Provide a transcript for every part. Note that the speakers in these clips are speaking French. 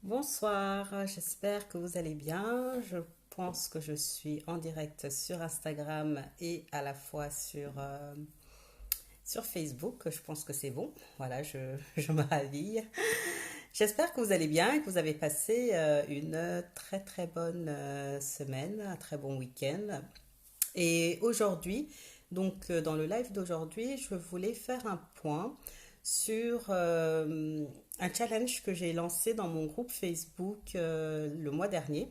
Bonsoir, j'espère que vous allez bien. Je pense que je suis en direct sur Instagram et à la fois sur Facebook. Je pense que c'est bon. Voilà, je me raville. J'espère que vous allez bien et que vous avez passé une très très bonne semaine, un très bon week-end. Et aujourd'hui, dans le live d'aujourd'hui, je voulais faire un point sur un challenge que j'ai lancé dans mon groupe Facebook le mois dernier.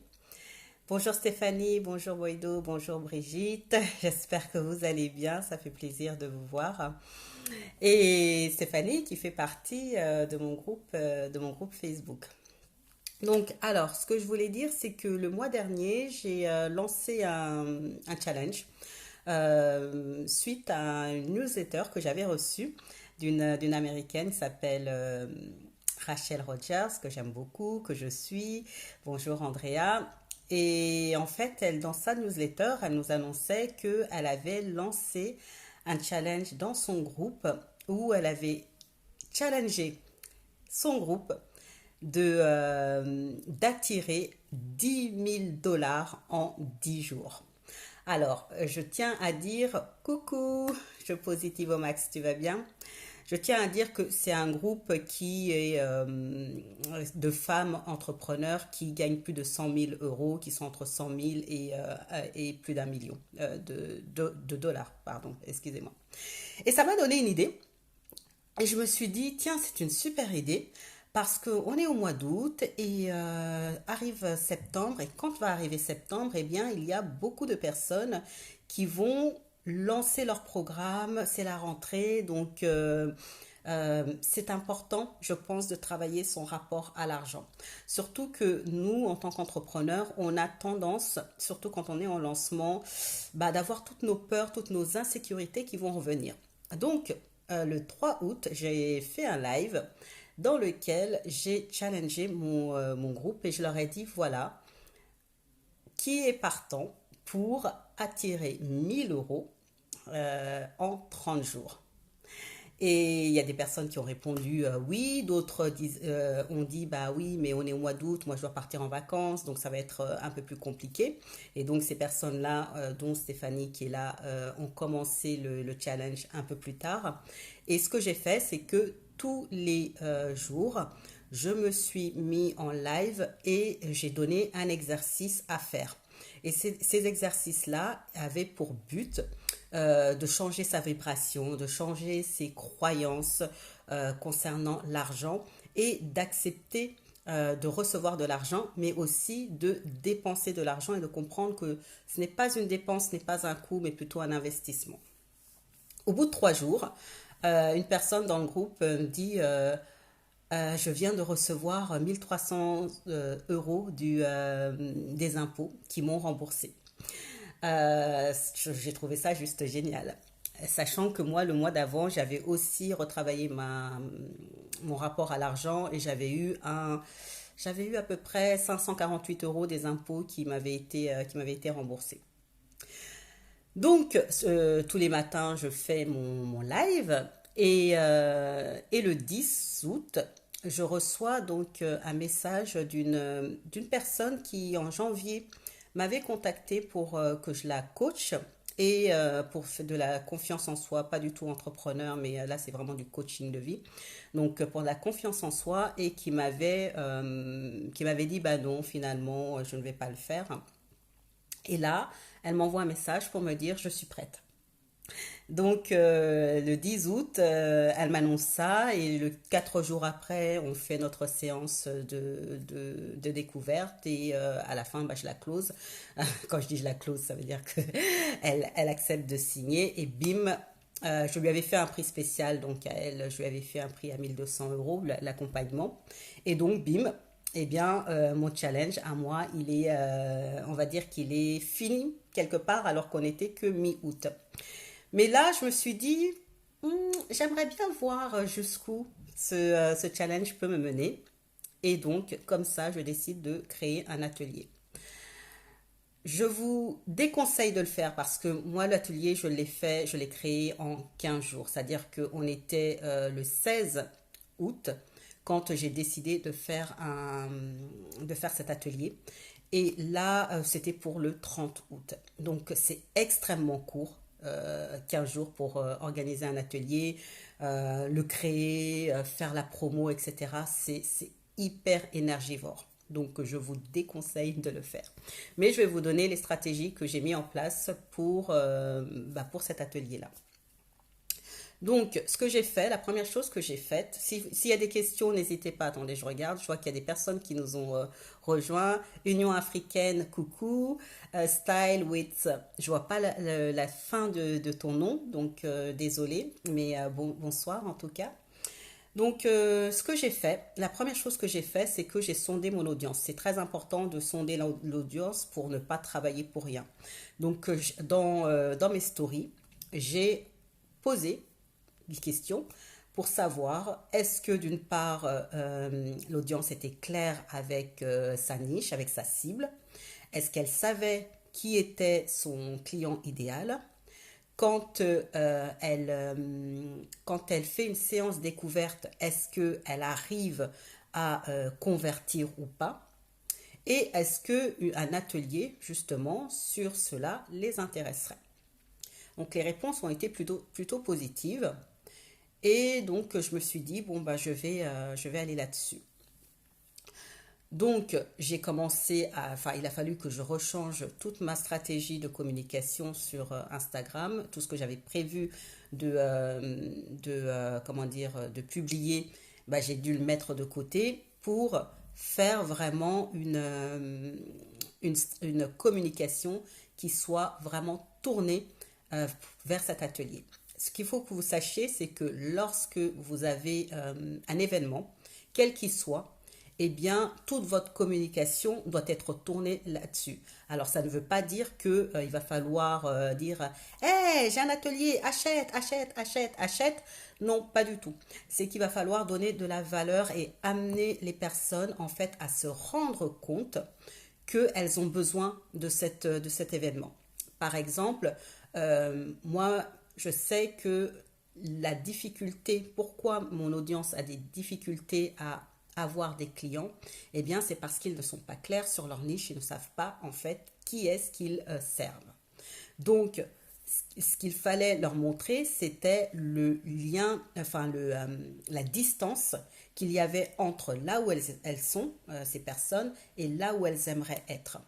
Bonjour Stéphanie, bonjour Boido, bonjour Brigitte. J'espère que vous allez bien, ça fait plaisir de vous voir. Et Stéphanie qui fait partie de mon groupe Facebook. Donc, alors, ce que je voulais dire, c'est que le mois dernier, j'ai lancé un challenge suite à une newsletter que j'avais reçue d'une américaine qui s'appelle Rachel Rogers, que j'aime beaucoup, que je suis. Bonjour Andrea. Et en fait, elle, dans sa newsletter, elle nous annonçait qu'elle avait lancé un challenge dans son groupe où elle avait challengé son groupe d'attirer 10 000 $ en 10 jours. Alors, je tiens à dire coucou, je positive au max, tu vas bien? Je tiens à dire que c'est un groupe qui est de femmes entrepreneurs qui gagnent plus de 100 000 euros, qui sont entre 100 000 et plus d'1 million de dollars, pardon, excusez-moi. Et ça m'a donné une idée. Et je me suis dit, tiens, c'est une super idée parce qu'on est au mois d'août et arrive septembre. Et quand va arriver septembre, eh bien, il y a beaucoup de personnes qui vont lancer leur programme. C'est la rentrée, donc c'est important, je pense, de travailler son rapport à l'argent. Surtout que nous, en tant qu'entrepreneurs, on a tendance, surtout quand on est en lancement, bah, d'avoir toutes nos peurs, toutes nos insécurités qui vont revenir. Donc, le 3 août, j'ai fait un live dans lequel j'ai challengé mon groupe et je leur ai dit, voilà, qui est partant pour attirer 1 000 € en 30 jours. Et il y a des personnes qui ont répondu oui, d'autres ont dit bah oui, mais on est au mois d'août, moi je dois partir en vacances, donc ça va être un peu plus compliqué. Et donc ces personnes-là, dont Stéphanie qui est là, ont commencé le challenge un peu plus tard. Et ce que j'ai fait, c'est que tous les jours, je me suis mis en live et j'ai donné un exercice à faire. Et ces exercices-là avaient pour but de changer sa vibration, de changer ses croyances concernant l'argent et d'accepter de recevoir de l'argent, mais aussi de dépenser de l'argent et de comprendre que ce n'est pas une dépense, ce n'est pas un coût, mais plutôt un investissement. Au bout de 3 jours, une personne dans le groupe dit je viens de recevoir 1300 euros des impôts qui m'ont remboursé. J'ai trouvé ça juste génial. Sachant que moi, le mois d'avant, j'avais aussi retravaillé mon rapport à l'argent et j'avais eu à peu près 548 € des impôts qui m'avaient été remboursés. Donc, tous les matins, je fais mon live et le 10 août, je reçois donc un message d'une personne qui, en janvier, m'avait contacté pour que je la coach et pour de la confiance en soi, pas du tout entrepreneur, mais là, c'est vraiment du coaching de vie. Donc, pour la confiance en soi et qui m'avait dit, bah non, finalement, je ne vais pas le faire. Et là, elle m'envoie un message pour me dire, je suis prête. Donc, le 10 août, elle m'annonce ça et 4 jours après, on fait notre séance de découverte et à la fin, bah, je la close. Quand je dis je la close, ça veut dire qu'elle accepte de signer et bim, je lui avais fait un prix spécial, donc à elle, je lui avais fait un prix à 1 200 € l'accompagnement. Et donc, bim, eh bien, mon challenge à moi, on va dire qu'il est fini quelque part alors qu'on n'était que mi-août. Mais là, je me suis dit, j'aimerais bien voir jusqu'où ce challenge peut me mener. Et donc, comme ça, je décide de créer un atelier. Je vous déconseille de le faire parce que moi, l'atelier, je l'ai créé en 15 jours. C'est-à-dire qu'on était le 16 août quand j'ai décidé de faire cet atelier. Et là, c'était pour le 30 août. Donc, c'est extrêmement court, 15 jours pour organiser un atelier, le créer, faire la promo, etc. C'est hyper énergivore. Donc, je vous déconseille de le faire. Mais je vais vous donner les stratégies que j'ai mis en place pour cet atelier-là. Donc, ce que j'ai fait, la première chose que j'ai faite, s'il y a des questions, n'hésitez pas. Attendez, je regarde. Je vois qu'il y a des personnes qui nous ont rejoints. Union africaine, coucou. Style with, je vois pas la fin de ton nom, donc désolé, mais bonsoir en tout cas. Donc, ce que j'ai fait, la première chose que j'ai fait, c'est que j'ai sondé mon audience. C'est très important de sonder l'audience pour ne pas travailler pour rien. Donc, dans mes stories, j'ai posé des questions pour savoir est-ce que d'une part l'audience était claire avec sa niche, avec sa cible, est-ce qu'elle savait qui était son client idéal, quand elle fait une séance découverte, est-ce qu'elle arrive à convertir ou pas, et est-ce qu'un atelier justement sur cela les intéresserait. Donc les réponses ont été plutôt positives. Et donc, je me suis dit, bon, bah, je vais aller là-dessus. Donc, j'ai commencé il a fallu que je rechange toute ma stratégie de communication sur Instagram, tout ce que j'avais prévu de publier, bah, j'ai dû le mettre de côté pour faire vraiment une communication qui soit vraiment tournée vers cet atelier. Ce qu'il faut que vous sachiez, c'est que lorsque vous avez un événement, quel qu'il soit, eh bien, toute votre communication doit être tournée là-dessus. Alors, ça ne veut pas dire que il va falloir dire hey, j'ai un atelier, achète, achète, achète, achète. Non, pas du tout. C'est qu'il va falloir donner de la valeur et amener les personnes, en fait, à se rendre compte qu'elles ont besoin de cet événement. Par exemple, moi, je sais que la difficulté, pourquoi mon audience a des difficultés à avoir des clients, eh bien, c'est parce qu'ils ne sont pas clairs sur leur niche, ils ne savent pas, en fait, qui est-ce qu'ils servent. Donc, ce qu'il fallait leur montrer, c'était le lien, la distance qu'il y avait entre là où elles sont, ces personnes, et là où elles aimeraient être.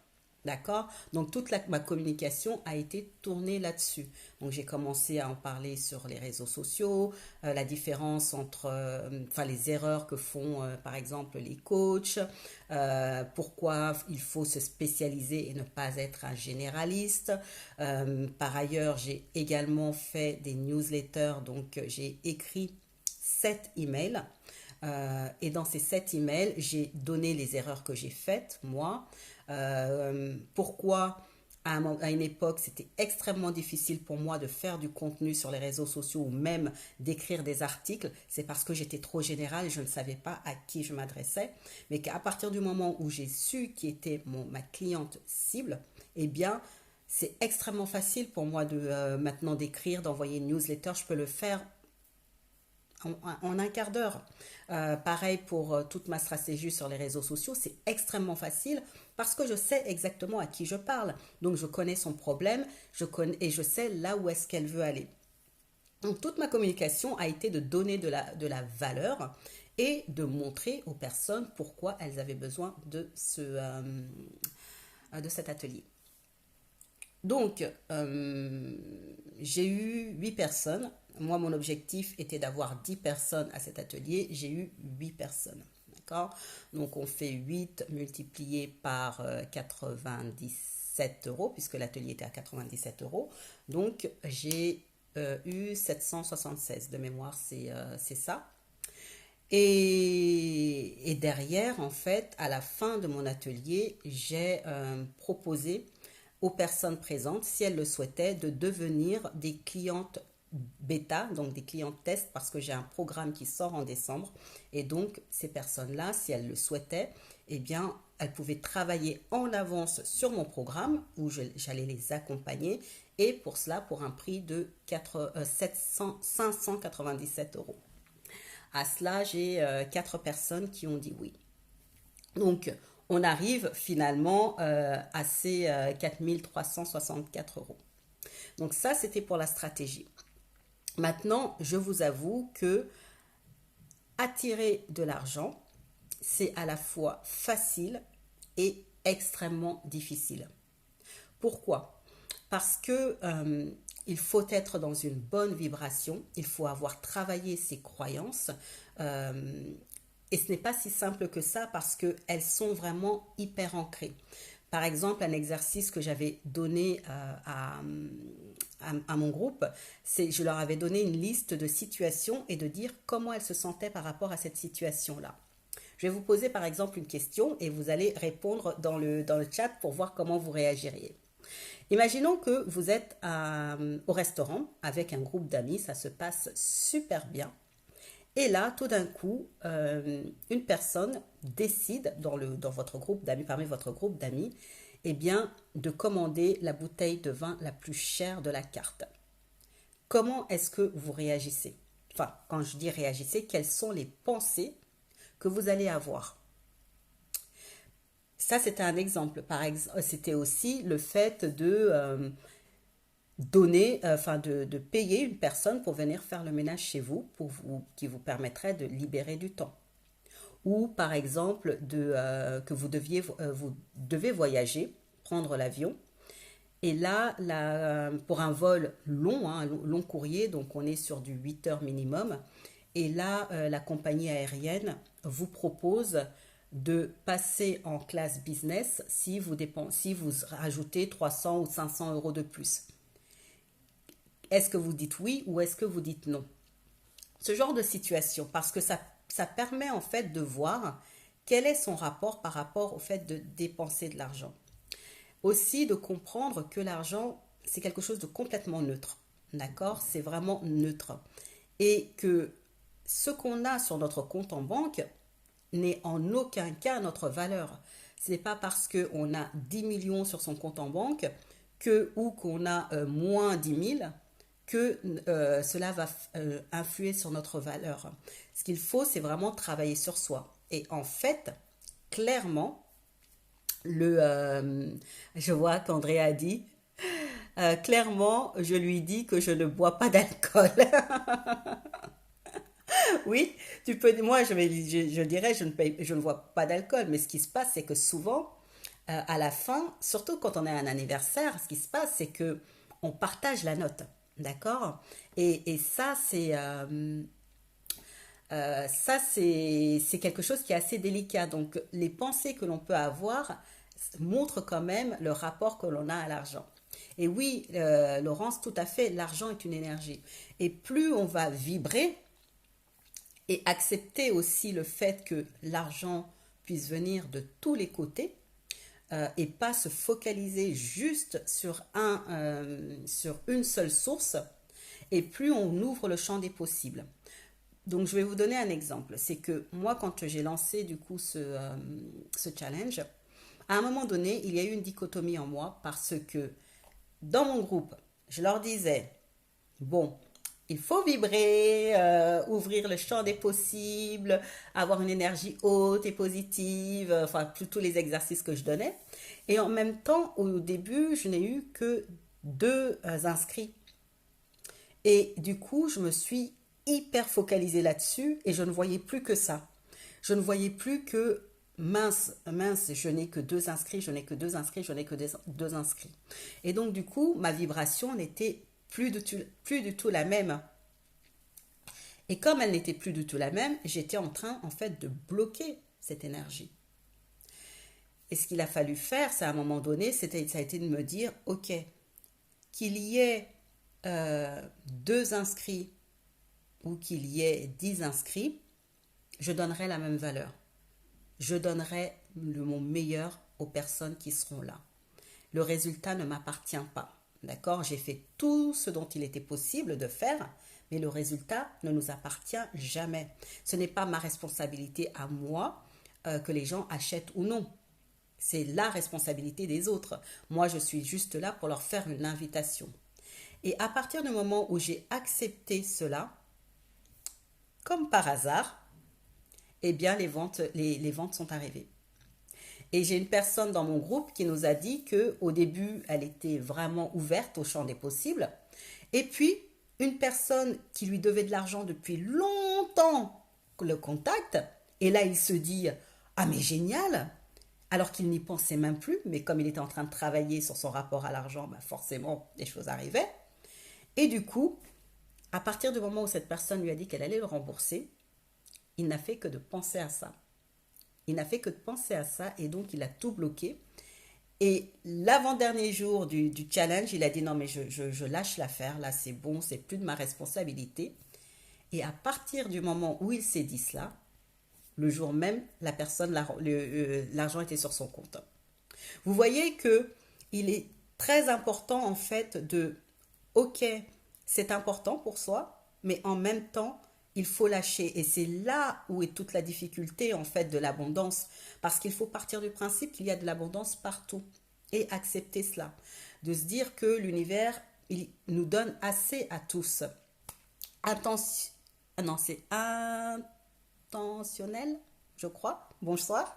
D'accord? Donc, ma communication a été tournée là-dessus. Donc, j'ai commencé à en parler sur les réseaux sociaux, la différence entre, les erreurs que font, par exemple, les coachs, pourquoi il faut se spécialiser et ne pas être un généraliste. Par ailleurs, j'ai également fait des newsletters, donc j'ai écrit 7 emails. Et dans ces 7 emails, j'ai donné les erreurs que j'ai faites, moi. Pourquoi à une époque c'était extrêmement difficile pour moi de faire du contenu sur les réseaux sociaux ou même d'écrire des articles, c'est parce que j'étais trop générale et je ne savais pas à qui je m'adressais, mais qu'à partir du moment où j'ai su qui était ma cliente cible, eh bien c'est extrêmement facile pour moi maintenant d'écrire, d'envoyer une newsletter. Je peux le faire en un quart d'heure. Pareil pour toute ma stratégie sur les réseaux sociaux, c'est extrêmement facile parce que je sais exactement à qui je parle. Donc je connais son problème, et je sais là où est-ce qu'elle veut aller. Donc toute ma communication a été de donner de la valeur et de montrer aux personnes pourquoi elles avaient besoin de cet atelier. Donc, j'ai eu 8 personnes. Moi, mon objectif était d'avoir 10 personnes à cet atelier. J'ai eu 8 personnes. D'accord? Donc, on fait 8 multiplié par 97 euros, puisque l'atelier était à 97 euros. Donc, j'ai eu 776 de mémoire, c'est ça. Et derrière, en fait, à la fin de mon atelier, j'ai proposé aux personnes présentes, si elles le souhaitaient, de devenir des clientes bêta, donc des clientes test, parce que j'ai un programme qui sort en décembre. Et donc, ces personnes-là, si elles le souhaitaient, eh bien, elles pouvaient travailler en avance sur mon programme où j'allais les accompagner. Et pour cela, pour un prix de 597 euros. À cela, j'ai 4 personnes qui ont dit oui. Donc, on arrive finalement à ces 4 364 euros. Donc ça, c'était pour la stratégie. Maintenant, je vous avoue que attirer de l'argent, c'est à la fois facile et extrêmement difficile. Pourquoi? Parce que il faut être dans une bonne vibration, il faut avoir travaillé ses croyances. Et ce n'est pas si simple que ça parce qu'elles sont vraiment hyper ancrées. Par exemple, un exercice que j'avais donné à mon groupe, c'est je leur avais donné une liste de situations et de dire comment elles se sentaient par rapport à cette situation-là. Je vais vous poser par exemple une question et vous allez répondre dans le chat pour voir comment vous réagiriez. Imaginons que vous êtes au restaurant avec un groupe d'amis, ça se passe super bien. Et là, tout d'un coup, une personne décide dans votre groupe d'amis, parmi votre groupe d'amis, eh bien, de commander la bouteille de vin la plus chère de la carte. Comment est-ce que vous réagissez? Enfin, quand je dis réagissez, quelles sont les pensées que vous allez avoir? Ça, c'était un exemple. Par exemple, c'était aussi le fait de donner, de payer une personne pour venir faire le ménage chez vous, qui vous permettrait de libérer du temps. Ou par exemple, que vous devez voyager, prendre l'avion. Et là, pour un vol long, hein, long courrier, donc on est sur du 8 heures minimum. Et là, la compagnie aérienne vous propose de passer en classe business si vous rajoutez 300 ou 500 euros de plus. Est-ce que vous dites oui ou est-ce que vous dites non? Ce genre de situation, parce que ça permet en fait de voir quel est son rapport par rapport au fait de dépenser de l'argent. Aussi de comprendre que l'argent, c'est quelque chose de complètement neutre. D'accord? C'est vraiment neutre. Et que ce qu'on a sur notre compte en banque n'est en aucun cas notre valeur. Ce n'est pas parce qu'on a 10 millions sur son compte en banque ou qu'on a moins 10 000 que cela va influer sur notre valeur. Ce qu'il faut, c'est vraiment travailler sur soi. Et en fait, clairement, je vois qu'André a dit, clairement, je lui dis que je ne bois pas d'alcool. Oui, tu peux. Moi, je dirais, je ne vois pas d'alcool, mais ce qui se passe, c'est que souvent, à la fin, surtout quand on est à un anniversaire, ce qui se passe, c'est que on partage la note, d'accord? Et ça, c'est quelque chose qui est assez délicat. Donc, les pensées que l'on peut avoir montrent quand même le rapport que l'on a à l'argent. Et oui, Laurence, tout à fait, l'argent est une énergie. Et plus on va vibrer, et accepter aussi le fait que l'argent puisse venir de tous les côtés et pas se focaliser juste sur une seule source, et plus on ouvre le champ des possibles. Donc je vais vous donner un exemple. C'est que moi, quand j'ai lancé du coup ce challenge, à un moment donné, il y a eu une dichotomie en moi parce que dans mon groupe, je leur disais, bon, il faut vibrer, ouvrir le champ des possibles, avoir une énergie haute et positive, enfin tous les exercices que je donnais. Et en même temps, au début, je n'ai eu que 2 inscrits. Et du coup, je me suis hyper focalisée là-dessus et je ne voyais plus que ça. Je ne voyais plus que mince, je n'ai que 2 inscrits, je n'ai que 2 inscrits, je n'ai que 2 inscrits. Et donc, du coup, ma vibration n'était plus du tout la même. Et comme elle n'était plus du tout la même, j'étais en train, en fait, de bloquer cette énergie. Et ce qu'il a fallu faire, c'est à un moment donné, ça a été de me dire, ok, qu'il y ait 2 inscrits ou qu'il y ait 10 inscrits, je donnerai la même valeur. Je donnerai mon meilleur aux personnes qui seront là. Le résultat ne m'appartient pas. D'accord? J'ai fait tout ce dont il était possible de faire, mais le résultat ne nous appartient jamais. Ce n'est pas ma responsabilité à moi que les gens achètent ou non. C'est la responsabilité des autres. Moi, je suis juste là pour leur faire une invitation. Et à partir du moment où j'ai accepté cela, comme par hasard, eh bien les ventes sont arrivées. Et j'ai une personne dans mon groupe qui nous a dit que au début, elle était vraiment ouverte au champ des possibles. Et puis, une personne qui lui devait de l'argent depuis longtemps le contacte. Et là, il se dit, ah mais génial, alors qu'il n'y pensait même plus. Mais comme il était en train de travailler sur son rapport à l'argent, bah forcément, des choses arrivaient. Et du coup, à partir du moment où cette personne lui a dit qu'elle allait le rembourser, il n'a fait que de penser à ça. Il n'a fait que de penser à ça et donc il a tout bloqué. Et l'avant-dernier jour du challenge, il a dit non mais je lâche l'affaire, là c'est bon, c'est plus de ma responsabilité. Et à partir du moment où il s'est dit cela, le jour même, la personne, l'argent était sur son compte. Vous voyez que il est très important en fait ok, c'est important pour soi, mais en même temps, il faut lâcher. Et c'est là où est toute la difficulté en fait de l'abondance, parce qu'il faut partir du principe qu'il y a de l'abondance partout et accepter cela, de se dire que l'univers il nous donne assez à tous. Attention, non c'est intentionnel, je crois. Bonsoir.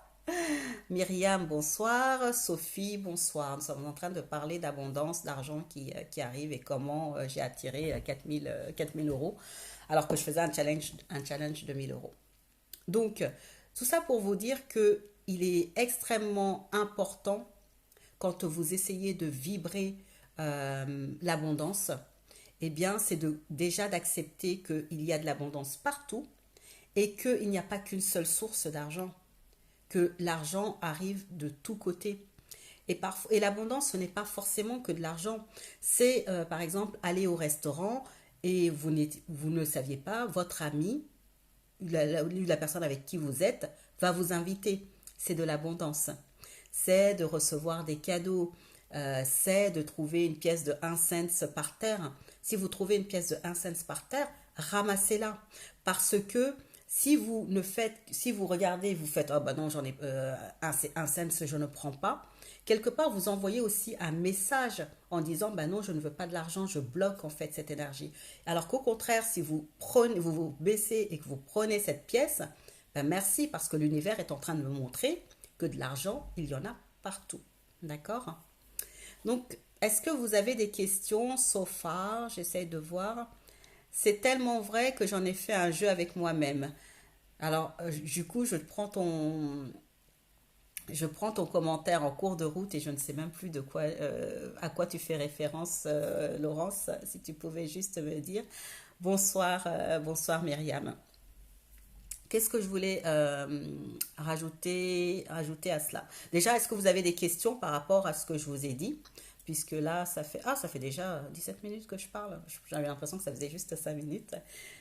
Myriam, bonsoir. Sophie, bonsoir. Nous sommes en train de parler d'abondance, d'argent qui arrive et comment j'ai attiré 4000 euros alors que je faisais un challenge de 1000 euros. Donc, tout ça pour vous dire que il est extrêmement important quand vous essayez de vibrer l'abondance, eh bien, c'est déjà d'accepter qu'il y a de l'abondance partout et qu'il n'y a pas qu'une seule source d'argent, que l'argent arrive de tous côtés. Et l'abondance, ce n'est pas forcément que de l'argent. C'est, par exemple, aller au restaurant et vous ne saviez pas, votre ami, la personne avec qui vous êtes, va vous inviter. C'est de l'abondance. C'est de recevoir des cadeaux. C'est de trouver une pièce de 1 cent par terre. Si vous trouvez une pièce de 1 cent par terre, ramassez-la. Parce que si vous regardez, vous faites, oh bah non, j'en ai un cent, je ne prends pas. Quelque part, vous envoyez aussi un message en disant, bah non, je ne veux pas de l'argent, je bloque en fait cette énergie. Alors qu'au contraire, si vous baissez et que vous prenez cette pièce, ben merci parce que l'univers est en train de me montrer que de l'argent, il y en a partout. D'accord? Donc, est-ce que vous avez des questions so far? J'essaie de voir. C'est tellement vrai que j'en ai fait un jeu avec moi-même. Alors, du coup, je prends ton commentaire en cours de route et je ne sais même plus à quoi tu fais référence, Laurence. Si tu pouvais juste me dire. Bonsoir, bonsoir Myriam. Qu'est-ce que je voulais rajouter à cela? Déjà, est-ce que vous avez des questions par rapport à ce que je vous ai dit? Puisque là, ça fait déjà 17 minutes que je parle. J'avais l'impression que ça faisait juste 5 minutes.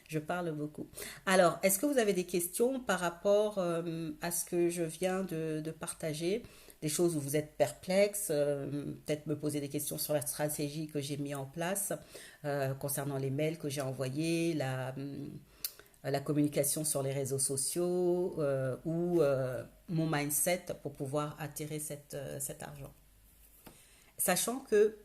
Je parle beaucoup. Alors, est-ce que vous avez des questions par rapport à ce que je viens de partager? Des choses où vous êtes perplexe, peut-être me poser des questions sur la stratégie que j'ai mis en place concernant les mails que j'ai envoyés, la communication sur les réseaux sociaux ou mon mindset pour pouvoir attirer cet argent. Sachant que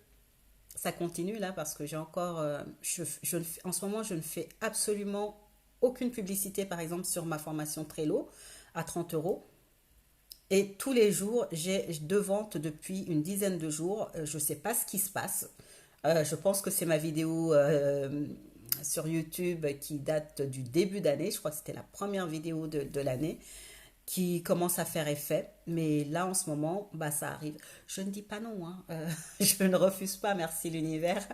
ça continue là parce que j'ai encore, en ce moment je ne fais absolument aucune publicité par exemple sur ma formation Trello à 30 euros. Et tous les jours, j'ai deux ventes depuis une dizaine de jours. Je ne sais pas ce qui se passe. Je pense que c'est ma vidéo sur YouTube qui date du début d'année. Je crois que c'était la première vidéo de l'année qui commence à faire effet. Mais là, en ce moment, bah, ça arrive. Je ne dis pas non, hein. Je ne refuse pas, merci l'univers.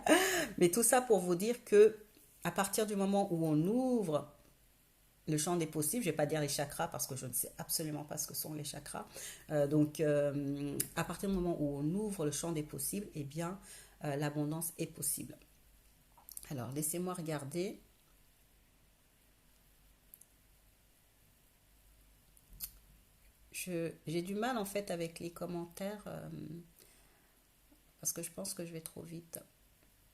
Mais tout ça pour vous dire que à partir du moment où on ouvre le champ des possibles, je ne vais pas dire les chakras parce que je ne sais absolument pas ce que sont les chakras. À partir du moment où on ouvre le champ des possibles, eh bien, l'abondance est possible. Alors, laissez-moi regarder. J'ai du mal en fait avec les commentaires parce que je pense que je vais trop vite.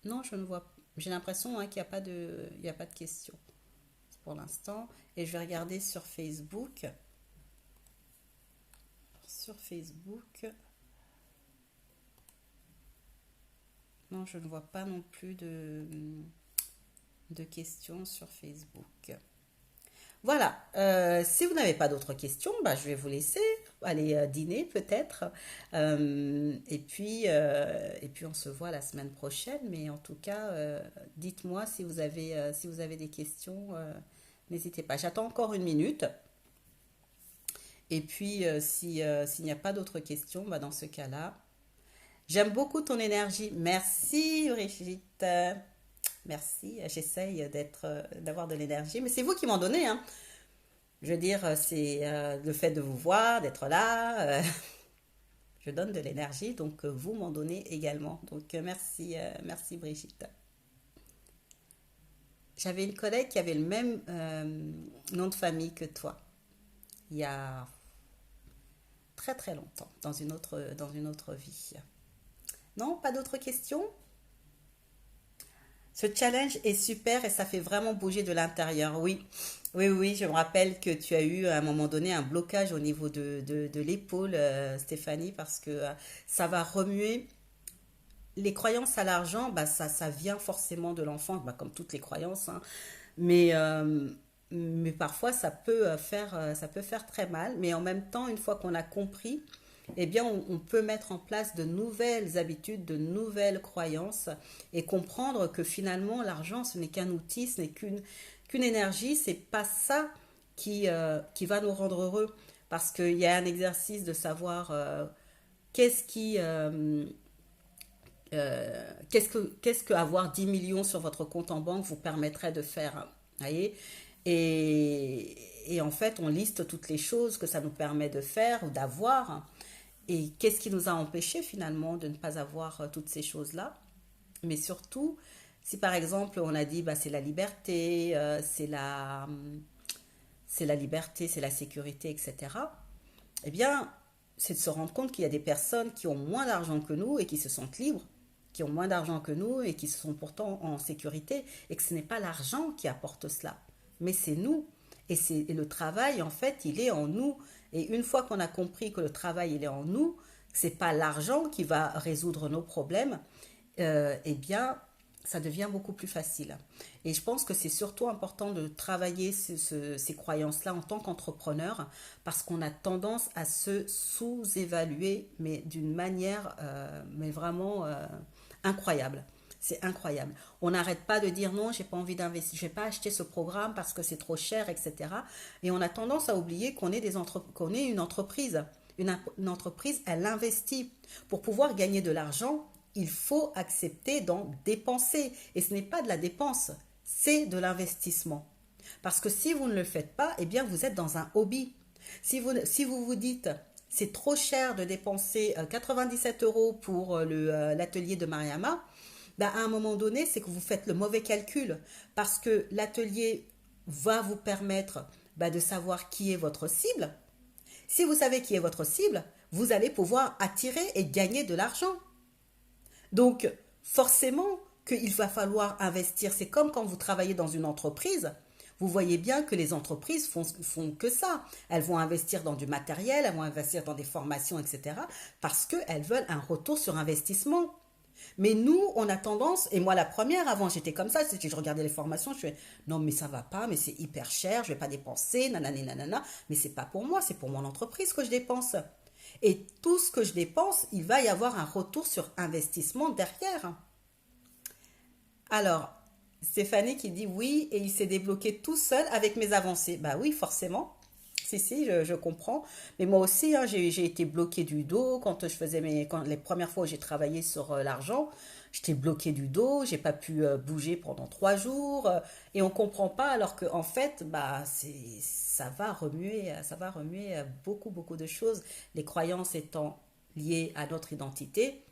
Non, je ne vois. J'ai l'impression qu'il n'y a pas il y a pas de questions pour l'instant. Et je vais regarder sur Facebook. Sur Facebook. Non, je ne vois pas non plus de questions sur Facebook. Voilà. Si vous n'avez pas d'autres questions, bah, je vais vous laisser aller dîner peut-être. Et puis on se voit la semaine prochaine. Mais en tout cas, dites-moi si vous avez des questions. N'hésitez pas. J'attends encore une minute. Et puis, s'il n'y a pas d'autres questions, bah, dans ce cas-là, j'aime beaucoup ton énergie. Merci, Brigitte. Merci. J'essaye d'avoir de l'énergie. Mais c'est vous qui m'en donnez, hein. Je veux dire, c'est le fait de vous voir, d'être là. Je donne de l'énergie, donc vous m'en donnez également. Donc, merci, merci, Brigitte. J'avais une collègue qui avait le même nom de famille que toi, il y a très très longtemps, dans une autre vie. Non, pas d'autres questions? Ce challenge est super et ça fait vraiment bouger de l'intérieur. Oui, oui, oui, je me rappelle que tu as eu à un moment donné un blocage au niveau de l'épaule, Stéphanie, parce que ça va remuer. Les croyances à l'argent, bah, ça vient forcément de l'enfance, bah, comme toutes les croyances, hein. Mais, mais parfois, ça peut faire très mal. Mais en même temps, une fois qu'on a compris, eh bien, on peut mettre en place de nouvelles habitudes, de nouvelles croyances et comprendre que finalement, l'argent, ce n'est qu'un outil, ce n'est qu'une énergie. C'est pas ça qui va nous rendre heureux. Parce qu'il y a un exercice de savoir qu'est-ce qui, qu'est-ce que avoir 10 millions sur votre compte en banque vous permettrait de faire. Voyez. Et en fait, on liste toutes les choses que ça nous permet de faire ou d'avoir. Et qu'est-ce qui nous a empêché finalement de ne pas avoir toutes ces choses-là. Mais surtout, si par exemple on a dit bah, c'est la liberté, c'est la liberté, c'est la sécurité, etc. Eh bien, c'est de se rendre compte qu'il y a des personnes qui ont moins d'argent que nous et qui se sentent libres, qui ont moins d'argent que nous et qui sont pourtant en sécurité, et que ce n'est pas l'argent qui apporte cela, mais c'est nous. Et le travail, en fait, il est en nous. Et une fois qu'on a compris que le travail, il est en nous, c'est pas l'argent qui va résoudre nos problèmes, eh bien, ça devient beaucoup plus facile. Et je pense que c'est surtout important de travailler ces croyances-là en tant qu'entrepreneur parce qu'on a tendance à se sous-évaluer, mais d'une manière mais vraiment incroyable. C'est incroyable. On n'arrête pas de dire non, j'ai pas envie d'investir, je vais pas acheter ce programme parce que c'est trop cher, etc. Et on a tendance à oublier qu'on est une entreprise. Une entreprise, elle investit. Pour pouvoir gagner de l'argent, il faut accepter d'en dépenser. Et ce n'est pas de la dépense, c'est de l'investissement. Parce que si vous ne le faites pas, eh bien vous êtes dans un hobby. Si vous vous dites, c'est trop cher de dépenser 97 euros pour l'atelier de Mariama, ben, à un moment donné, c'est que vous faites le mauvais calcul. Parce que l'atelier va vous permettre ben, de savoir qui est votre cible. Si vous savez qui est votre cible, vous allez pouvoir attirer et gagner de l'argent. Donc, forcément qu'il va falloir investir. C'est comme quand vous travaillez dans une entreprise. Vous voyez bien que les entreprises font que ça. Elles vont investir dans du matériel, elles vont investir dans des formations, etc. parce qu'elles veulent un retour sur investissement. Mais nous, on a tendance, et moi la première, avant j'étais comme ça, je regardais les formations, je fais non mais ça va pas, mais c'est hyper cher, je vais pas dépenser, nanani nanana, mais c'est pas pour moi, c'est pour mon entreprise que je dépense. Et tout ce que je dépense, il va y avoir un retour sur investissement derrière. Alors, Stéphanie qui dit oui, et il s'est débloqué tout seul avec mes avancées. Bah oui, forcément. Si, si, je comprends. Mais moi aussi, hein, j'ai été bloquée du dos quand je faisais les premières fois où j'ai travaillé sur l'argent. J'étais bloquée du dos, j'ai pas pu bouger pendant 3 jours et on comprend pas alors que en fait, bah ça va remuer beaucoup beaucoup de choses. Les croyances étant liées à notre identité,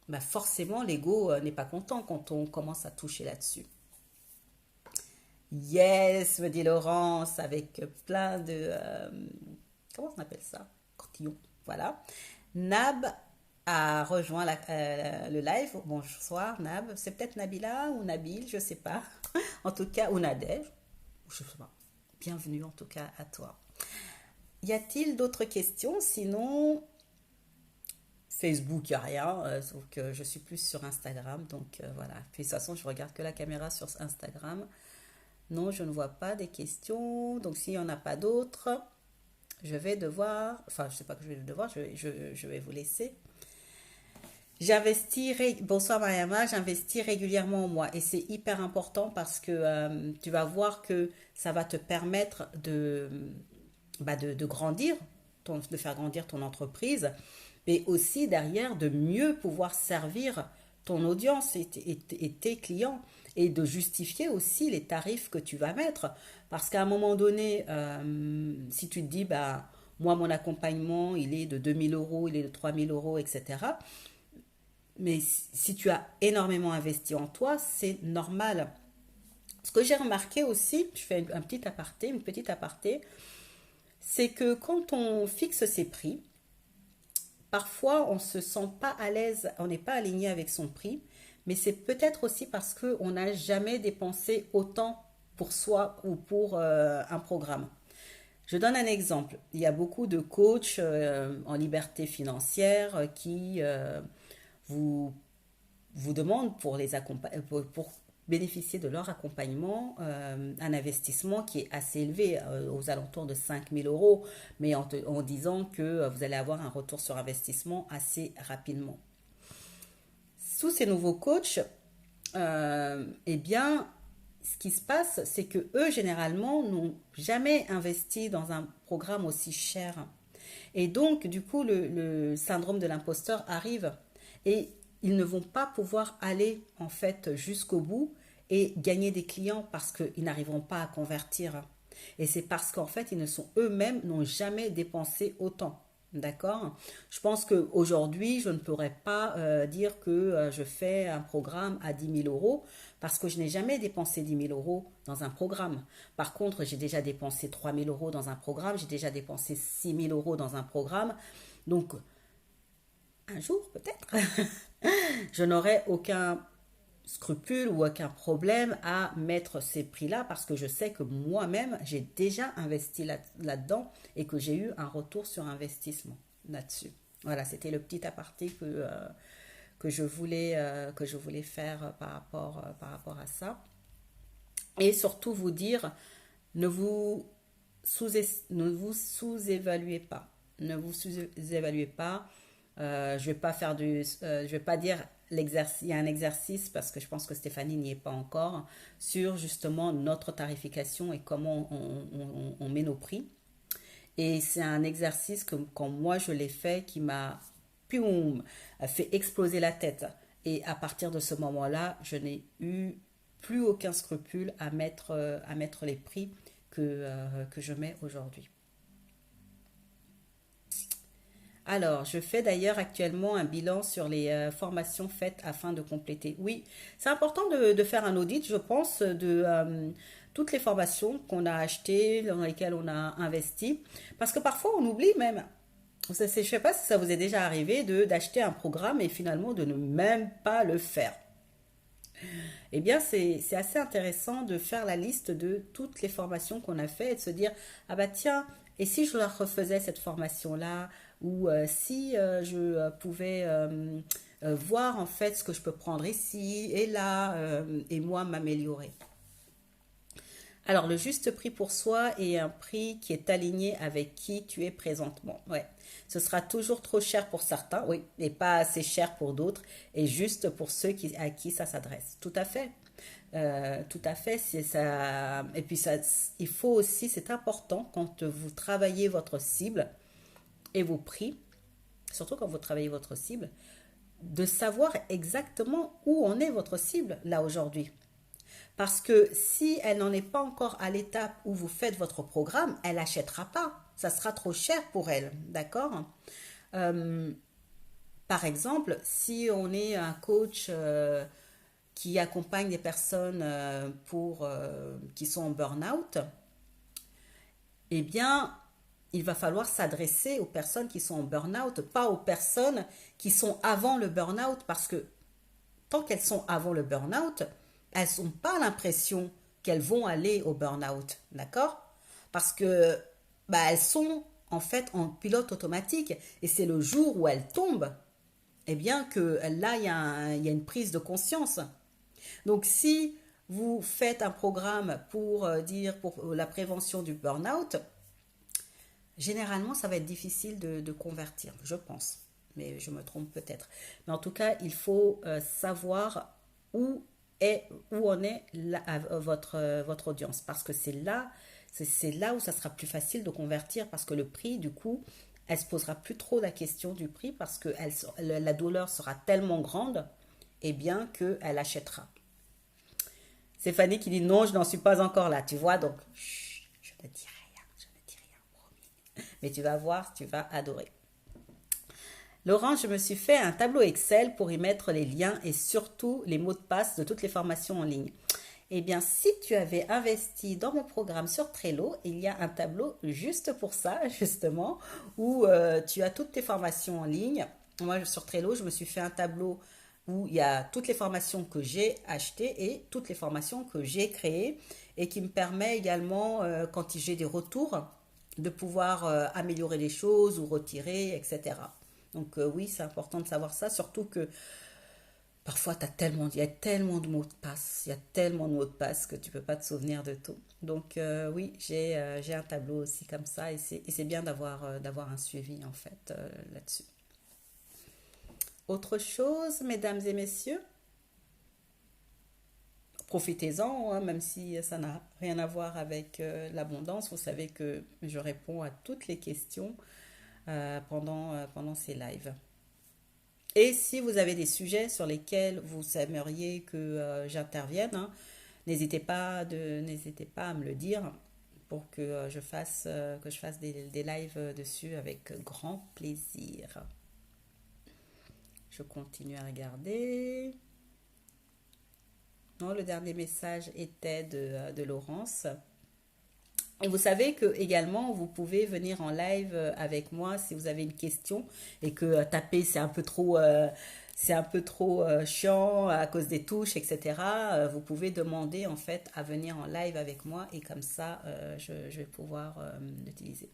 bah forcément l'ego n'est pas content quand on commence à toucher là-dessus. Yes, me dit Laurence, avec plein de... comment on appelle ça? Cortillon. Voilà. Nab a rejoint le live. Bonsoir, Nab. C'est peut-être Nabila ou Nabil, je sais pas. En tout cas, ou Nadège. Je sais pas. Bienvenue en tout cas à toi. Y a-t-il d'autres questions? Sinon, Facebook, il n'y a rien. Sauf que je suis plus sur Instagram. Donc voilà. Puis de toute façon, je regarde que la caméra sur Instagram. Non, je ne vois pas des questions. Donc, s'il n'y en a pas d'autres, je vais devoir, enfin, je sais pas que je vais devoir, je vais vous laisser. Bonsoir Mariama, j'investis régulièrement en moi et c'est hyper important parce que tu vas voir que ça va te permettre de grandir, de faire grandir ton entreprise, mais aussi derrière de mieux pouvoir servir ton audience et tes clients et de justifier aussi les tarifs que tu vas mettre. Parce qu'à un moment donné, si tu te dis, bah, moi, mon accompagnement, il est de 2 000 euros, il est de 3 000 euros, etc. Mais si tu as énormément investi en toi, c'est normal. Ce que j'ai remarqué aussi, je fais un petit aparté, une petite aparté, c'est que quand on fixe ses prix, parfois on ne se sent pas à l'aise, on n'est pas aligné avec son prix, mais c'est peut-être aussi parce qu'on n'a jamais dépensé autant pour soi ou pour un programme. Je donne un exemple. Il y a beaucoup de coachs en liberté financière qui vous vous demandent pour bénéficier de leur accompagnement un investissement qui est assez élevé, aux alentours de 5 000 euros, mais en disant que vous allez avoir un retour sur investissement assez rapidement. Sous ces nouveaux coachs, eh bien, ce qui se passe, c'est que eux, généralement, n'ont jamais investi dans un programme aussi cher. Et donc, du coup, le syndrome de l'imposteur arrive. Et ils ne vont pas pouvoir aller, en fait, jusqu'au bout et gagner des clients parce qu'ils n'arriveront pas à convertir. Et c'est parce qu'en fait, ils ne sont eux-mêmes, n'ont jamais dépensé autant. D'accord. Je pense qu'aujourd'hui, je ne pourrais pas dire que je fais un programme à 10 000 euros parce que je n'ai jamais dépensé 10 000 euros dans un programme. Par contre, j'ai déjà dépensé 3 000 euros dans un programme, j'ai déjà dépensé 6 000 euros dans un programme. Donc, un jour peut-être, je n'aurai aucun scrupule ou aucun problème à mettre ces prix-là parce que je sais que moi-même, j'ai déjà investi là-dedans et que j'ai eu un retour sur investissement là-dessus. Voilà, c'était le petit aparté que je voulais faire par rapport à ça. Et surtout vous dire, ne vous sous, ne vous sous-évaluez pas. Ne vous sous-évaluez pas. Je vais pas faire je vais pas dire l'exercice. Il y a un exercice parce que je pense que Stéphanie n'y est pas encore sur justement notre tarification et comment on met nos prix. Et c'est un exercice que quand moi je l'ai fait qui m'a fait exploser la tête. Et à partir de ce moment-là, je n'ai eu plus aucun scrupule à mettre les prix que je mets aujourd'hui. Alors, je fais d'ailleurs actuellement un bilan sur les formations faites afin de compléter. Oui, c'est important de faire un audit, je pense, de toutes les formations qu'on a achetées, dans lesquelles on a investi. Parce que parfois, on oublie même. Je ne sais pas si ça vous est déjà arrivé d'acheter un programme et finalement de ne même pas le faire. Eh bien, c'est assez intéressant de faire la liste de toutes les formations qu'on a fait et de se dire, ah bah tiens, et si je la refaisais cette formation-là, ou si je pouvais voir en fait ce que je peux prendre ici et là, et moi m'améliorer. Alors, le juste prix pour soi est un prix qui est aligné avec qui tu es présentement. Ouais. Ce sera toujours trop cher pour certains, oui, et pas assez cher pour d'autres, et juste pour ceux à qui ça s'adresse. Tout à fait. Tout à fait, c'est ça. Et puis ça, il faut aussi, c'est important quand vous travaillez votre cible et vos prix, surtout quand vous travaillez votre cible, de savoir exactement où en est votre cible là aujourd'hui. Parce que si elle n'en est pas encore à l'étape où vous faites votre programme, elle n'achètera pas. Ça sera trop cher pour elle. D'accord. euh, Par exemple, si on est un coach qui accompagne des personnes qui sont en burn-out, eh bien, il va falloir s'adresser aux personnes qui sont en burn-out, pas aux personnes qui sont avant le burn-out, parce que tant qu'elles sont avant le burn-out, elles n'ont pas l'impression qu'elles vont aller au burn-out, d'accord? Parce que bah, elles sont en fait en pilote automatique et c'est le jour où elles tombent, eh bien que là, il y a une prise de conscience. Donc si vous faites un programme pour dire pour la prévention du burn-out, généralement, ça va être difficile de convertir, je pense. Mais je me trompe peut-être. Mais en tout cas, il faut savoir où où en est votre audience. Parce que c'est là où ça sera plus facile de convertir. Parce que le prix, du coup, elle se posera plus trop la question du prix. Parce que la douleur sera tellement grande, et bien qu'elle achètera. C'est Fanny qui dit non, je n'en suis pas encore là. Tu vois, donc, chut, je ne dis rien, je ne dis rien, promis. Mais tu vas voir, tu vas adorer. Laurent, je me suis fait un tableau Excel pour y mettre les liens et surtout les mots de passe de toutes les formations en ligne. Eh bien, si tu avais investi dans mon programme sur Trello, il y a un tableau juste pour ça, justement, où tu as toutes tes formations en ligne. Moi, sur Trello, je me suis fait un tableau où il y a toutes les formations que j'ai achetées et toutes les formations que j'ai créées et qui me permet également, quand j'ai des retours, de pouvoir améliorer les choses ou retirer, etc. Donc oui, c'est important de savoir ça, surtout que parfois il y a tellement de mots de passe, il y a tellement de mots de passe que tu peux pas te souvenir de tout. Donc oui, j'ai un tableau aussi comme ça et c'est bien d'avoir un suivi en fait là-dessus. Autre chose, mesdames et messieurs, profitez-en, hein, même si ça n'a rien à voir avec l'abondance. Vous savez que je réponds à toutes les questions pendant ces lives. Et si vous avez des sujets sur lesquels vous aimeriez que j'intervienne, hein, n'hésitez pas à me le dire pour que que je fasse des lives dessus avec grand plaisir. Je continue à regarder. Non, le dernier message était de Laurence. Et vous savez que également vous pouvez venir en live avec moi si vous avez une question et que taper c'est un peu trop chiant à cause des touches, etc. Vous pouvez demander en fait à venir en live avec moi et comme ça je vais pouvoir l'utiliser.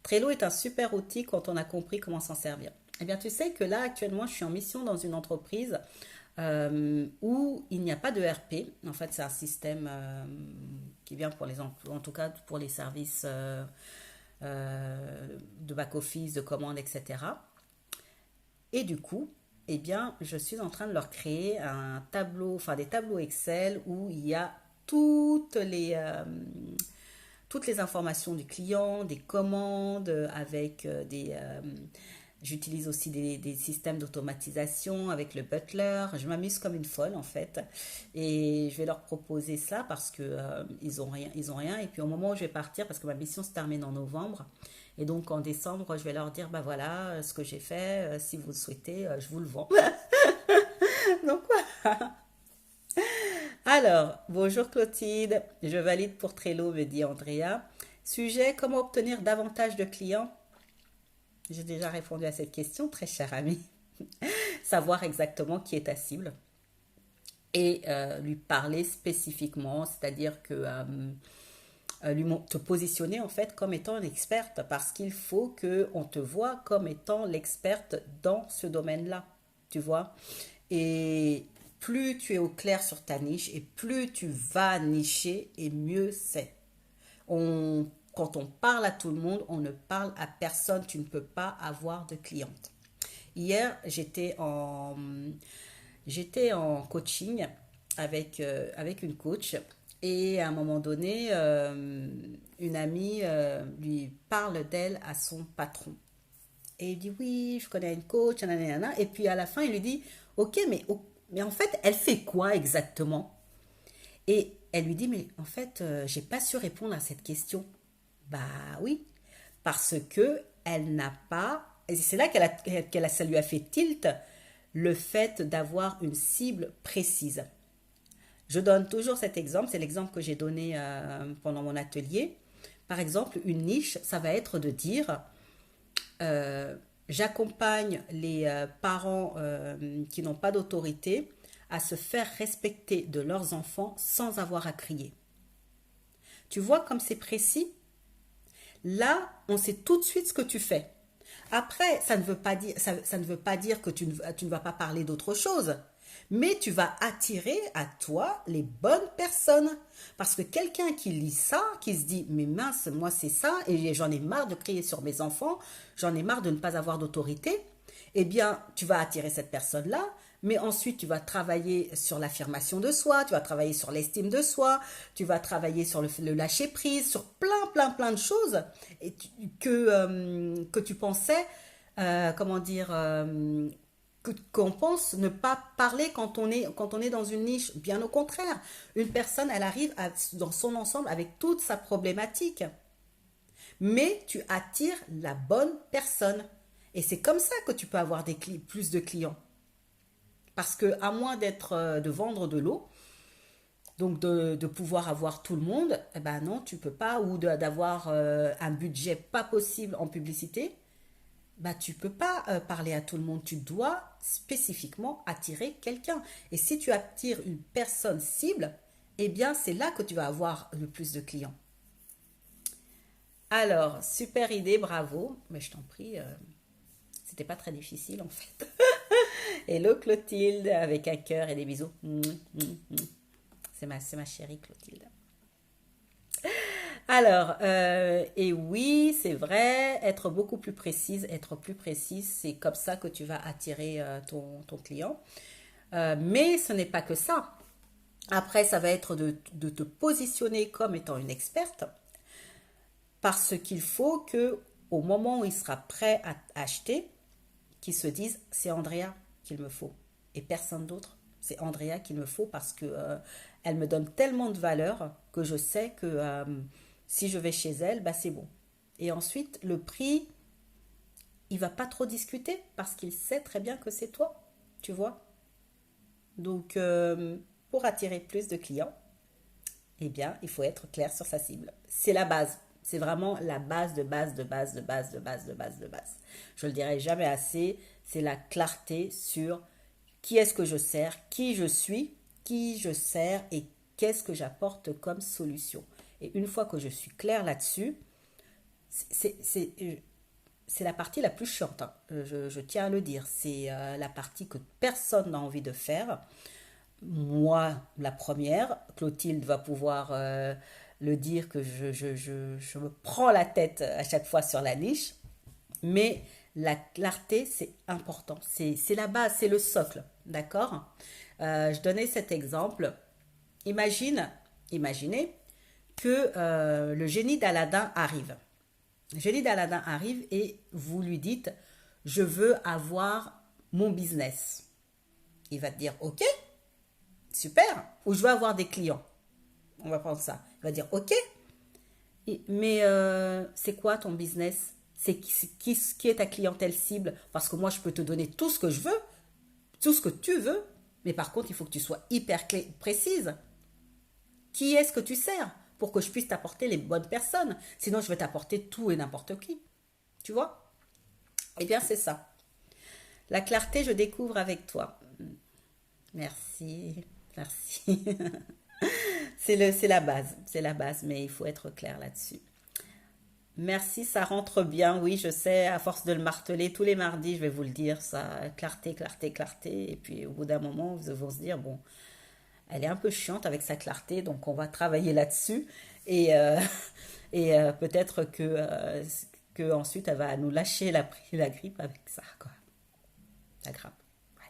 Trello est un super outil quand on a compris comment s'en servir. Eh bien tu sais que là actuellement je suis en mission dans une entreprise où il n'y a pas de RP. En fait, c'est un système qui vient pour les emplois, en tout cas pour les services de back-office, de commandes, etc. Et du coup, eh bien, je suis en train de leur créer un tableau, enfin des tableaux Excel où il y a toutes les informations du client, des commandes avec j'utilise aussi des systèmes d'automatisation avec le Butler. Je m'amuse comme une folle en fait. Et je vais leur proposer ça parce que ils ont rien, ils ont rien. Et puis au moment où je vais partir, parce que ma mission se termine en novembre, et donc en décembre, je vais leur dire, bah voilà, ce que j'ai fait, si vous le souhaitez, je vous le vends. Donc voilà. Alors, bonjour Clotilde, je valide pour Trello, me dit Andrea. Sujet, comment obtenir davantage de clients? J'ai déjà répondu à cette question, très cher ami. Savoir exactement qui est ta cible et lui parler spécifiquement, c'est-à-dire que te positionner en fait comme étant une experte parce qu'il faut que on te voit comme étant l'experte dans ce domaine-là, tu vois. Et plus tu es au clair sur ta niche et plus tu vas nicher et mieux c'est. Quand on parle à tout le monde, on ne parle à personne. Tu ne peux pas avoir de cliente. Hier, j'étais en coaching avec une coach et à un moment donné, une amie lui parle d'elle à son patron. Et il dit oui, je connais une coach, nanana. Et puis à la fin, il lui dit ok, mais en fait, elle fait quoi exactement? Et elle lui dit mais en fait, j'ai pas su répondre à cette question. Bah oui, parce que elle n'a pas. Et c'est là ça lui a fait tilt le fait d'avoir une cible précise. Je donne toujours cet exemple, c'est l'exemple que j'ai donné pendant mon atelier. Par exemple, une niche, ça va être de dire j'accompagne les parents qui n'ont pas d'autorité à se faire respecter de leurs enfants sans avoir à crier. Tu vois comme c'est précis? Là, on sait tout de suite ce que tu fais. Après, ça ne veut pas dire que tu ne vas pas parler d'autre chose. Mais tu vas attirer à toi les bonnes personnes. Parce que quelqu'un qui lit ça, qui se dit, mais mince, moi c'est ça, et j'en ai marre de crier sur mes enfants, j'en ai marre de ne pas avoir d'autorité, eh bien, tu vas attirer cette personne-là, mais ensuite tu vas travailler sur l'affirmation de soi, tu vas travailler sur l'estime de soi, tu vas travailler sur le lâcher-prise, sur plein de choses que tu pensais, comment dire, qu'on pense ne pas parler quand on est dans une niche. Bien au contraire, une personne, elle arrive dans son ensemble avec toute sa problématique. Mais tu attires la bonne personne. Et c'est comme ça que tu peux avoir plus de clients. Parce que à moins de vendre de l'eau, donc de pouvoir avoir tout le monde, eh ben non, tu peux pas, ou d'avoir un budget pas possible en publicité, bah tu peux pas parler à tout le monde. Tu dois spécifiquement attirer quelqu'un. Et si tu attires une personne cible, eh bien c'est là que tu vas avoir le plus de clients. Alors, super idée, bravo. Mais je t'en prie, c'était pas très difficile en fait. Hello Clotilde, avec un cœur et des bisous. C'est ma chérie Clotilde. Alors, et oui, c'est vrai, être plus précise, c'est comme ça que tu vas attirer ton client. Mais ce n'est pas que ça. Après, ça va être de te positionner comme étant une experte, parce qu'il faut que, au moment où il sera prêt à acheter, qu'il se dise, c'est Andrea qu'il me faut et personne d'autre. C'est Andrea qu'il me faut parce que elle me donne tellement de valeur que je sais que si je vais chez elle, bah c'est bon. Et ensuite, le prix, il va pas trop discuter parce qu'il sait très bien que c'est toi, tu vois. Donc, pour attirer plus de clients, eh bien, il faut être clair sur sa cible. C'est la base. C'est vraiment la base de base de base de base de base de base de base. Je le dirai jamais assez. C'est la clarté sur qui est-ce que je sers, qui je sers et qu'est-ce que j'apporte comme solution. Et une fois que je suis claire là-dessus, c'est la partie la plus chiante, hein. Je tiens à le dire. C'est la partie que personne n'a envie de faire. Moi, la première, Clotilde va pouvoir le dire que je me prends la tête à chaque fois sur la niche, mais la clarté, c'est important. C'est la base, c'est le socle, d'accord. Je donnais cet exemple. Imaginez que le génie d'Aladin arrive. Le génie d'Aladin arrive et vous lui dites, je veux avoir mon business. Il va te dire, ok, super, ou je veux avoir des clients. On va prendre ça. Il va dire, ok, mais c'est quoi ton business? Qui est ta clientèle cible? Parce que moi, je peux te donner tout ce que je veux, tout ce que tu veux, mais par contre, il faut que tu sois hyper précise. Qui est-ce que tu sers pour que je puisse t'apporter les bonnes personnes? Sinon, je vais t'apporter tout et n'importe qui. Tu vois? Eh bien, c'est ça. La clarté, je découvre avec toi. Merci, merci. C'est la base, mais il faut être clair là-dessus. Merci, ça rentre bien. Oui, je sais, à force de le marteler tous les mardis, je vais vous le dire, ça, clarté, clarté, clarté. Et puis au bout d'un moment, vous allez se dire, bon, elle est un peu chiante avec sa clarté, donc on va travailler là-dessus. Et, peut-être que ensuite, elle va nous lâcher la grippe avec ça, quoi. La grappe. Ouais.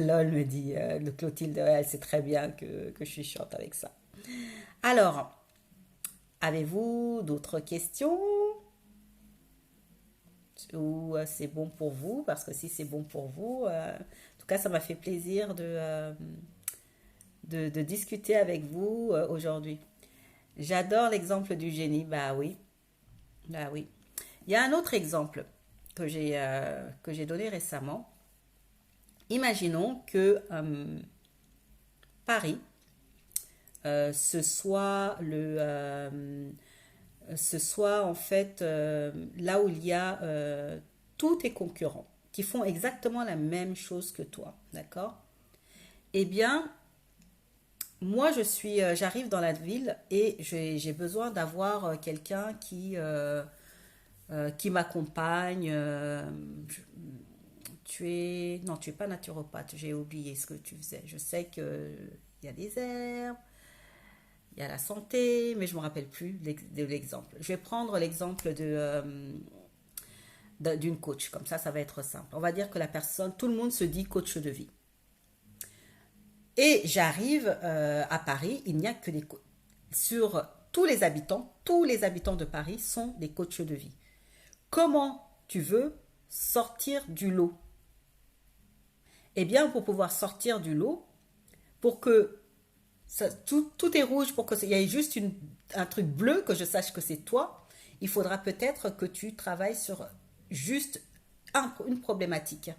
Lol me dit, de Clotilde, ouais, elle sait très bien que je suis chiante avec ça. Alors, avez-vous d'autres questions? Ou c'est bon pour vous? Parce que si c'est bon pour vous, en tout cas, ça m'a fait plaisir de discuter avec vous aujourd'hui. J'adore l'exemple du génie. Bah oui, bah oui. Il y a un autre exemple que j'ai donné récemment. Imaginons que Paris, ce soit en fait là où il y a tous tes concurrents qui font exactement la même chose que toi, d'accord? Eh bien, moi j'arrive dans la ville et j'ai besoin d'avoir quelqu'un qui m'accompagne. Non, tu es pas naturopathe. J'ai oublié ce que tu faisais. Je sais que il y a des herbes, il y a la santé, mais je me rappelle plus de l'exemple. Je vais prendre l'exemple d'une coach. Comme ça va être simple. On va dire que la personne, tout le monde se dit coach de vie. Et j'arrive à Paris, il n'y a que des coachs. Sur tous les habitants de Paris sont des coachs de vie. Comment tu veux sortir du lot? Eh bien, pour pouvoir sortir du lot, pour que tout est rouge, pour qu'il y ait juste un truc bleu, que je sache que c'est toi, il faudra peut-être que tu travailles sur juste une problématique.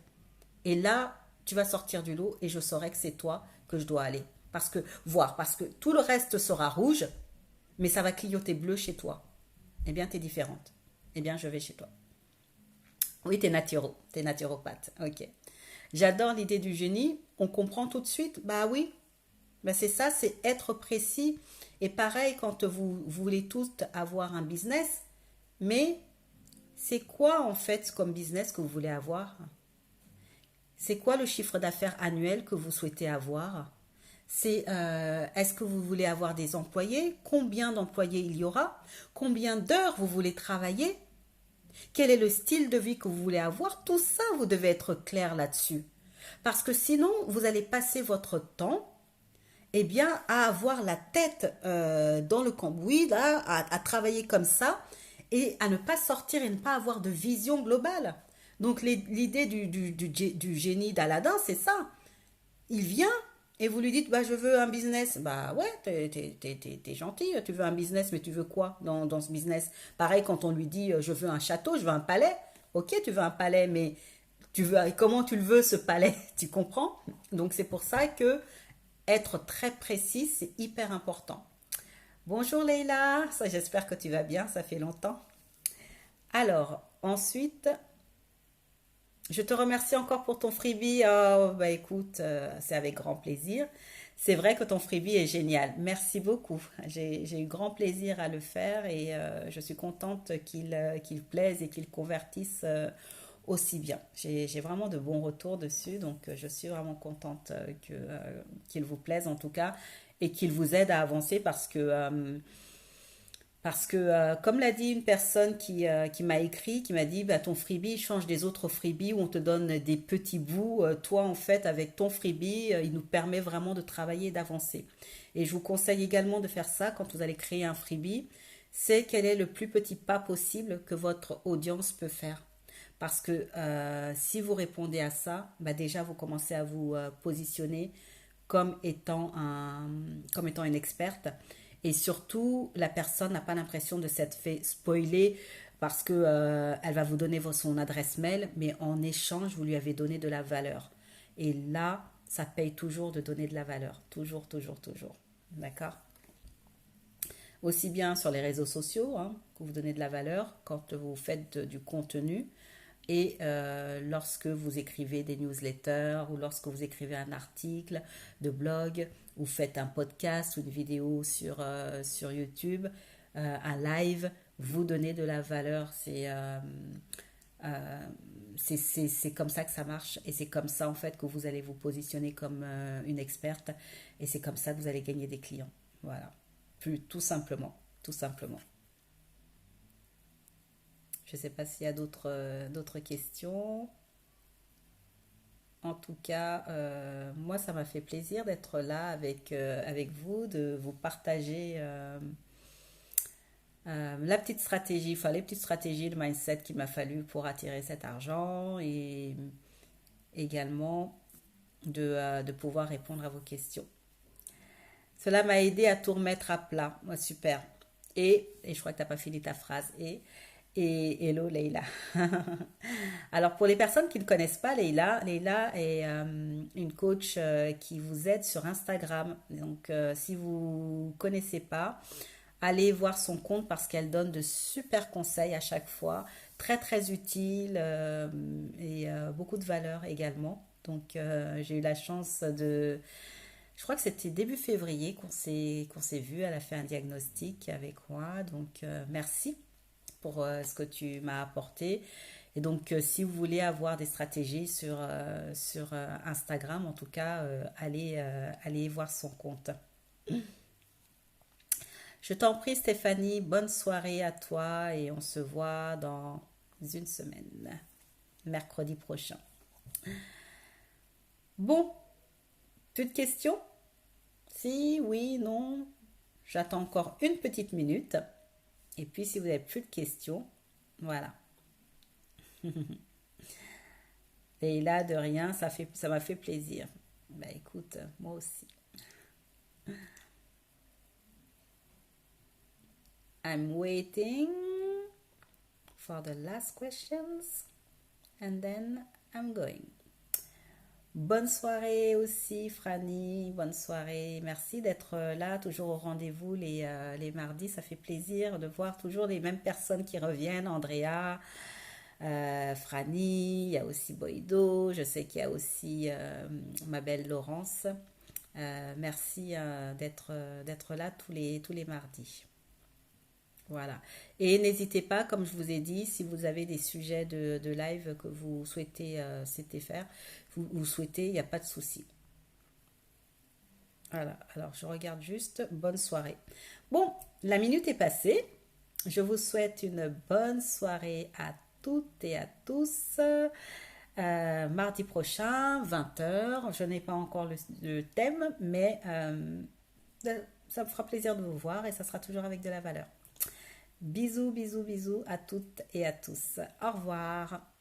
Et là, tu vas sortir du lot et je saurai que c'est toi que je dois aller. Parce que tout le reste sera rouge, mais ça va clignoter bleu chez toi. Eh bien, tu es différente. Eh bien, je vais chez toi. Oui, tu es naturopathe. Ok. J'adore l'idée du génie. On comprend tout de suite. Bah oui, bah c'est ça, c'est être précis. Et pareil, quand vous voulez tous avoir un business, mais c'est quoi en fait comme business que vous voulez avoir? C'est quoi le chiffre d'affaires annuel que vous souhaitez avoir? Est-ce que vous voulez avoir des employés? Combien d'employés il y aura? Combien d'heures vous voulez travailler? Quel est le style de vie que vous voulez avoir? Tout ça, vous devez être clair là-dessus. Parce que sinon, vous allez passer votre temps eh bien, à avoir la tête dans le cambouis, là, à travailler comme ça, et à ne pas sortir et ne pas avoir de vision globale. Donc, l'idée du génie d'Aladin, c'est ça. Il vient et vous lui dites, bah, je veux un business. Bah ouais, t'es gentil, tu veux un business, mais tu veux quoi dans ce business? Pareil, quand on lui dit, je veux un château, je veux un palais. Ok, tu veux un palais, mais comment tu le veux, ce palais? Tu comprends? Donc, c'est pour ça que être très précis, c'est hyper important. Bonjour Leïla, j'espère que tu vas bien, ça fait longtemps. Alors, ensuite, je te remercie encore pour ton freebie. Oh, bah écoute, c'est avec grand plaisir. C'est vrai que ton freebie est génial. Merci beaucoup. J'ai eu grand plaisir à le faire et je suis contente qu'il plaise et qu'il convertisse aussi bien. J'ai vraiment de bons retours dessus, donc je suis vraiment contente qu'il vous plaise en tout cas et qu'il vous aide à avancer parce que, comme l'a dit une personne qui m'a écrit, qui m'a dit, bah, ton freebie change des autres freebies où on te donne des petits bouts. Toi, en fait, avec ton freebie, il nous permet vraiment de travailler et d'avancer. Et je vous conseille également de faire ça quand vous allez créer un freebie. C'est quel est le plus petit pas possible que votre audience peut faire. Parce que si vous répondez à ça, bah déjà, vous commencez à vous positionner comme étant une experte. Et surtout, la personne n'a pas l'impression de s'être fait spoiler parce que elle va vous donner son adresse mail, mais en échange, vous lui avez donné de la valeur. Et là, ça paye toujours de donner de la valeur. Toujours, toujours, toujours. D'accord? Aussi bien sur les réseaux sociaux, hein, que vous donnez de la valeur quand vous faites du contenu et lorsque vous écrivez des newsletters ou lorsque vous écrivez un article de blog ou faites un podcast ou une vidéo sur YouTube, un live, vous donnez de la valeur. Euh, c'est comme ça que ça marche et c'est comme ça en fait que vous allez vous positionner comme une experte et c'est comme ça que vous allez gagner des clients. Voilà, plus tout simplement, tout simplement. Je ne sais pas s'il y a d'autres questions. En tout cas, moi, ça m'a fait plaisir d'être là avec vous, de vous partager la petite stratégie, enfin les petites stratégies, le mindset qu'il m'a fallu pour attirer cet argent et également de pouvoir répondre à vos questions. Cela m'a aidé à tout remettre à plat. Ouais, super. Et je crois que tu n'as pas fini ta phrase. Et hello Leïla. Alors pour les personnes qui ne connaissent pas Leïla est une coach qui vous aide sur Instagram. Donc si vous ne connaissez pas, allez voir son compte parce qu'elle donne de super conseils à chaque fois, très très utiles et beaucoup de valeur également. Donc j'ai eu la chance je crois que c'était début février qu'on s'est vu. Elle a fait un diagnostic avec moi. Donc merci pour ce que tu m'as apporté. Et donc, si vous voulez avoir des stratégies sur Instagram, en tout cas, allez voir son compte. Je t'en prie, Stéphanie, bonne soirée à toi et on se voit dans une semaine, mercredi prochain. Bon, plus de questions? Si, oui, non. J'attends encore une petite minute. Et puis, si vous n'avez plus de questions, voilà. Et là, de rien, ça m'a fait plaisir. Bah écoute, moi aussi. I'm waiting for the last questions and then I'm going. Bonne soirée aussi, Franny. Bonne soirée. Merci d'être là, toujours au rendez-vous les mardis. Ça fait plaisir de voir toujours les mêmes personnes qui reviennent. Andrea, Franny, il y a aussi Boido. Je sais qu'il y a aussi ma belle Laurence. Merci d'être là tous les mardis. Voilà. Et n'hésitez pas, comme je vous ai dit, si vous avez des sujets de live que vous souhaitez faire, vous souhaitez, il n'y a pas de souci. Voilà. Alors, je regarde juste. Bonne soirée. Bon, la minute est passée. Je vous souhaite une bonne soirée à toutes et à tous. Mardi prochain, 20h. Je n'ai pas encore le thème, mais ça me fera plaisir de vous voir et ça sera toujours avec de la valeur. Bisous, bisous, bisous à toutes et à tous. Au revoir.